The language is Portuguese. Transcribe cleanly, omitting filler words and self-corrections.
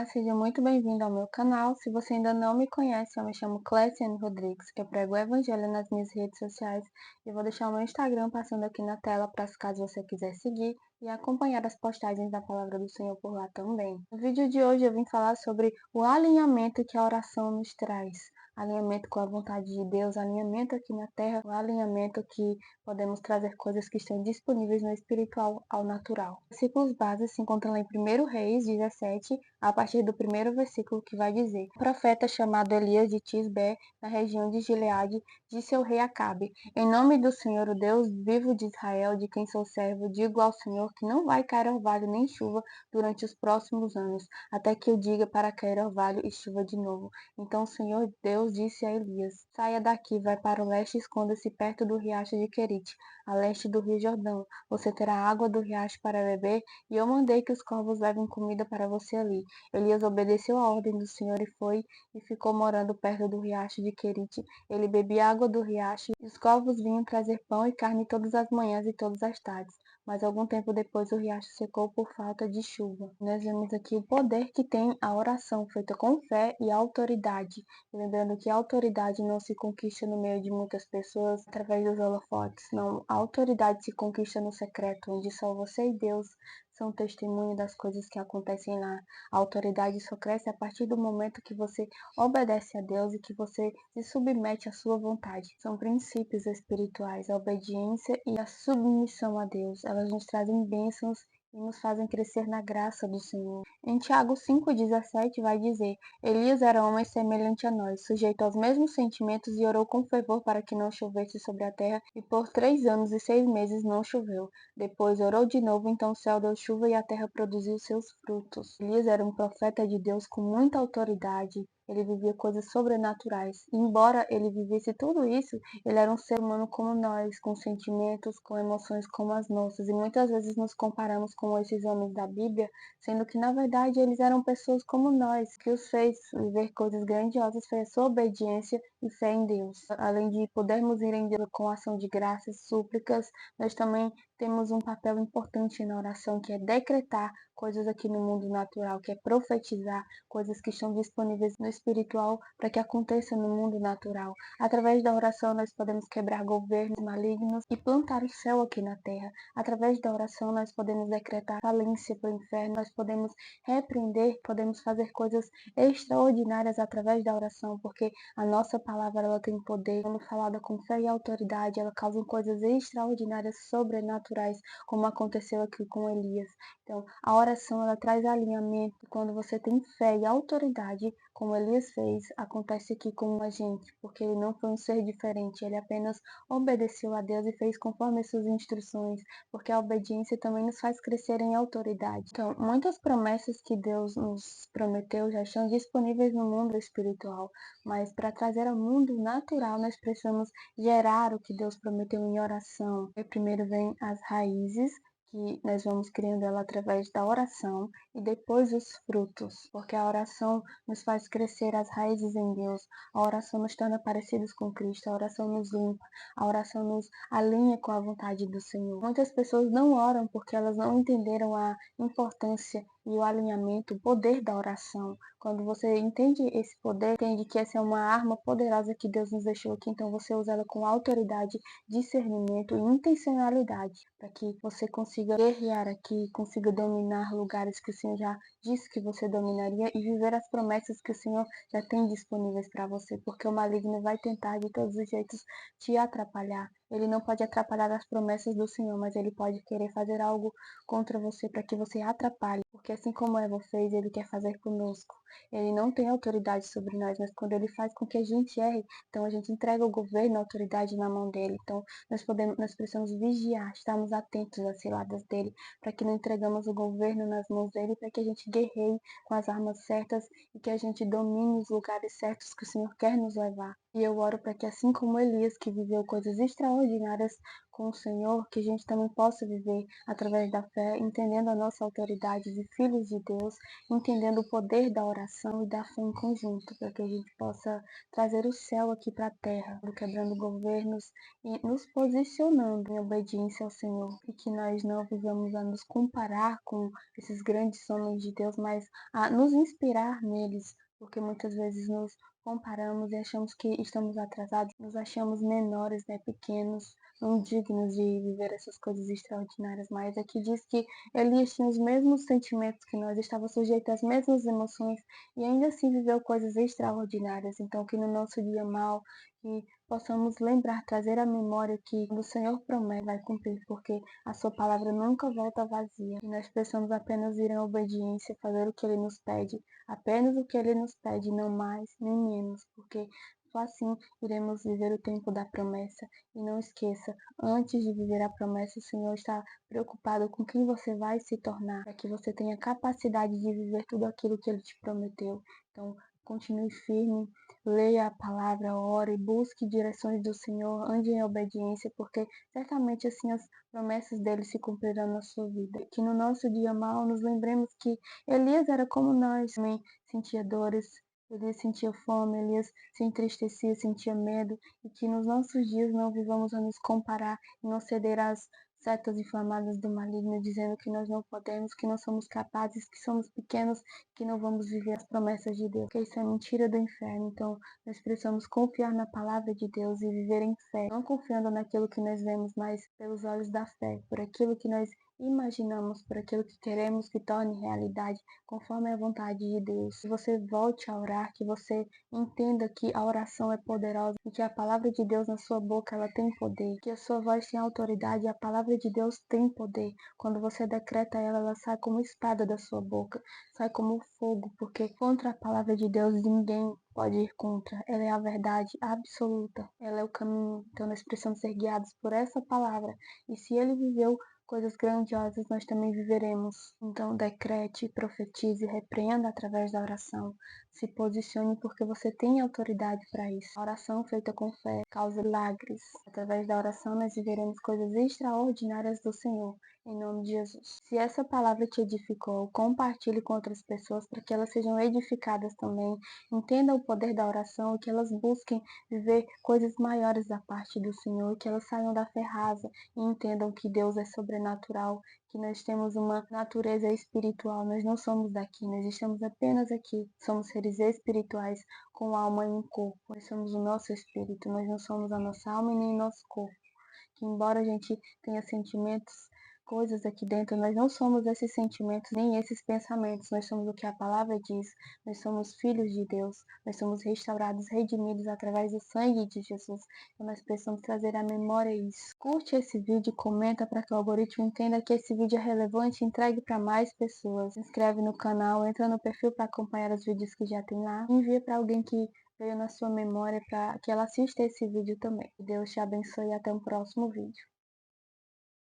Olá, seja muito bem-vindo ao meu canal. Se você ainda não me conhece, eu me chamo Cléciane Rodrigues. Eu prego o evangelho nas minhas redes sociais e eu vou deixar o meu Instagram passando aqui na tela para caso você quiser seguir e acompanhar as postagens da Palavra do Senhor por lá também. No vídeo de hoje eu vim falar sobre o alinhamento que a oração nos traz. Alinhamento com a vontade de Deus, alinhamento aqui na terra, o alinhamento que podemos trazer coisas que estão disponíveis no espiritual ao natural. Os versículos bases se encontram lá em 1 Reis 17, a partir do primeiro versículo, que vai dizer: O profeta chamado Elias de Tisbé, na região de Gileade, disse ao rei Acabe: Em nome do Senhor, o Deus vivo de Israel, de quem sou servo, digo ao Senhor que não vai cair orvalho nem chuva durante os próximos anos, até que eu diga para cair orvalho e chuva de novo. Então o Senhor Deus disse a Elias: Saia daqui, vai para o leste e esconda-se perto do riacho de Querite, a leste do rio Jordão. Você terá água do riacho para beber, e eu mandei que os corvos levem comida para você ali. Elias obedeceu à ordem do Senhor e foi e ficou morando perto do riacho de Querite. Ele bebia água do riacho, e os corvos vinham trazer pão e carne todas as manhãs e todas as tardes. Mas algum tempo depois o riacho secou por falta de chuva. Nós vemos aqui o poder que tem a oração feita com fé e autoridade. Lembrando que a autoridade não se conquista no meio de muitas pessoas através dos holofotes, não. A autoridade se conquista no secreto, onde só você e Deus são testemunho das coisas que acontecem lá. A autoridade só cresce a partir do momento que você obedece a Deus e que você se submete à sua vontade. São princípios espirituais, a obediência e a submissão a Deus. Elas nos trazem bênçãos e nos fazem crescer na graça do Senhor. Em Tiago 5,17 vai dizer: Elias era homem semelhante a nós, sujeito aos mesmos sentimentos e orou com fervor para que não chovesse sobre a terra, e por 3 anos e 6 meses não choveu. Depois orou de novo, então o céu deu chuva e a terra produziu seus frutos. Elias era um profeta de Deus com muita autoridade. Ele vivia coisas sobrenaturais. E embora ele vivesse tudo isso, ele era um ser humano como nós, com sentimentos, com emoções como as nossas. E muitas vezes nos comparamos com esses homens da Bíblia, sendo que na verdade eles eram pessoas como nós. O que os fez viver coisas grandiosas foi a sua obediência e fé em Deus. Além de podermos ir em Deus com ação de graças, súplicas, nós também temos um papel importante na oração, que é decretar coisas aqui no mundo natural, que é profetizar coisas que estão disponíveis no espiritual para que aconteça no mundo natural. Através da oração nós podemos quebrar governos malignos e plantar o céu aqui na terra. Através da oração nós podemos decretar falência para o inferno, nós podemos repreender, podemos fazer coisas extraordinárias através da oração, porque a nossa palavra ela tem poder. Quando falada com fé e autoridade, ela causa coisas extraordinárias, sobrenaturais, como aconteceu aqui com Elias. Então, a oração ela traz alinhamento. Quando você tem fé e autoridade, como Elias fez, acontece aqui com a gente, porque ele não foi um ser diferente, ele apenas obedeceu a Deus e fez conforme as suas instruções, porque a obediência também nos faz crescer em autoridade. Então, muitas promessas que Deus nos prometeu já estão disponíveis no mundo espiritual, mas para trazer ao mundo natural, nós precisamos gerar o que Deus prometeu em oração. E primeiro vem as raízes, que nós vamos criando ela através da oração, e depois os frutos, porque a oração nos faz crescer as raízes em Deus, a oração nos torna parecidos com Cristo, a oração nos limpa, a oração nos alinha com a vontade do Senhor. Muitas pessoas não oram porque elas não entenderam a importância e o alinhamento, o poder da oração. Quando você entende esse poder, entende que essa é uma arma poderosa que Deus nos deixou aqui, então você usa ela com autoridade, discernimento e intencionalidade, para que você consiga guerrear aqui, consiga dominar lugares que o Senhor já disse que você dominaria e viver as promessas que o Senhor já tem disponíveis para você, porque o maligno vai tentar de todos os jeitos te atrapalhar. Ele não pode atrapalhar as promessas do Senhor, mas ele pode querer fazer algo contra você para que você atrapalhe, porque assim como Eva fez, ele quer fazer conosco. Ele não tem autoridade sobre nós, mas quando ele faz com que a gente erre, então a gente entrega o governo, a autoridade na mão dele. Então nós precisamos vigiar, estarmos atentos às ciladas dele, para que não entregamos o governo nas mãos dele, para que a gente guerreie com as armas certas e que a gente domine os lugares certos que o Senhor quer nos levar. E eu oro para que, assim como Elias, que viveu coisas extraordinárias com o Senhor, que a gente também possa viver através da fé, entendendo a nossa autoridade de filhos de Deus, entendendo o poder da oração e da fé em conjunto, para que a gente possa trazer o céu aqui para a terra, quebrando governos e nos posicionando em obediência ao Senhor. E que nós não vivamos a nos comparar com esses grandes homens de Deus, mas a nos inspirar neles, porque muitas vezes nos comparamos e achamos que estamos atrasados, nos achamos menores, né, pequenos, não dignos de viver essas coisas extraordinárias. Mas aqui diz que Elias tinha os mesmos sentimentos que nós, estava sujeito às mesmas emoções e ainda assim viveu coisas extraordinárias. Então, que no nosso dia mal, que possamos lembrar, trazer à memória que quando o Senhor promete, vai cumprir, porque a sua palavra nunca volta vazia. E nós precisamos apenas ir em obediência, fazer o que Ele nos pede, apenas o que Ele nos pede, não mais nem menos, porque só assim iremos viver o tempo da promessa. E não esqueça, antes de viver a promessa, o Senhor está preocupado com quem você vai se tornar, para que você tenha capacidade de viver tudo aquilo que Ele te prometeu. Então, continue firme, leia a palavra, ore, busque direções do Senhor, ande em obediência, porque certamente assim as promessas dele se cumprirão na sua vida. Que no nosso dia mal nos lembremos que Elias era como nós, também sentia dores, Elias sentia fome, Elias se entristecia, sentia medo, e que nos nossos dias não vivamos a nos comparar e não ceder às setas inflamadas do maligno, dizendo que nós não podemos, que não somos capazes, que somos pequenos, que não vamos viver as promessas de Deus, que isso é mentira do inferno. Então, nós precisamos confiar na palavra de Deus e viver em fé, não confiando naquilo que nós vemos, mas pelos olhos da fé, por aquilo que nós imaginamos, por aquilo que queremos que torne realidade, conforme a vontade de Deus. Que você volte a orar, que você entenda que a oração é poderosa e que a palavra de Deus na sua boca ela tem poder, que a sua voz tem autoridade e a palavra de Deus tem poder. Quando você decreta ela, ela sai como espada da sua boca, sai como fogo, porque contra a palavra de Deus ninguém pode ir contra. Ela é a verdade absoluta, ela é o caminho. Então nós precisamos ser guiados por essa palavra. E se ele viveu coisas grandiosas, nós também viveremos. Então decrete, profetize, repreenda através da oração. Se posicione porque você tem autoridade para isso. A oração feita com fé causa milagres. Através da oração nós viveremos coisas extraordinárias do Senhor. Em nome de Jesus. Se essa palavra te edificou, compartilhe com outras pessoas para que elas sejam edificadas também. Entenda o poder da oração e que elas busquem viver coisas maiores da parte do Senhor, que elas saiam da fé rasa e entendam que Deus é sobrenatural, que nós temos uma natureza espiritual, nós não somos daqui, nós estamos apenas aqui, somos seres espirituais com alma e um corpo, nós somos o nosso espírito, nós não somos a nossa alma e nem o nosso corpo, que embora a gente tenha sentimentos, coisas aqui dentro, nós não somos esses sentimentos nem esses pensamentos, nós somos o que a palavra diz, nós somos filhos de Deus, nós somos restaurados, redimidos através do sangue de Jesus, e nós precisamos trazer à memória isso. Curte esse vídeo, comenta para que o algoritmo entenda que esse vídeo é relevante e entregue para mais pessoas. Se inscreve no canal, entra no perfil para acompanhar os vídeos que já tem lá, e envia para alguém que veio na sua memória para que ela assista esse vídeo também. Deus te abençoe e até o próximo vídeo.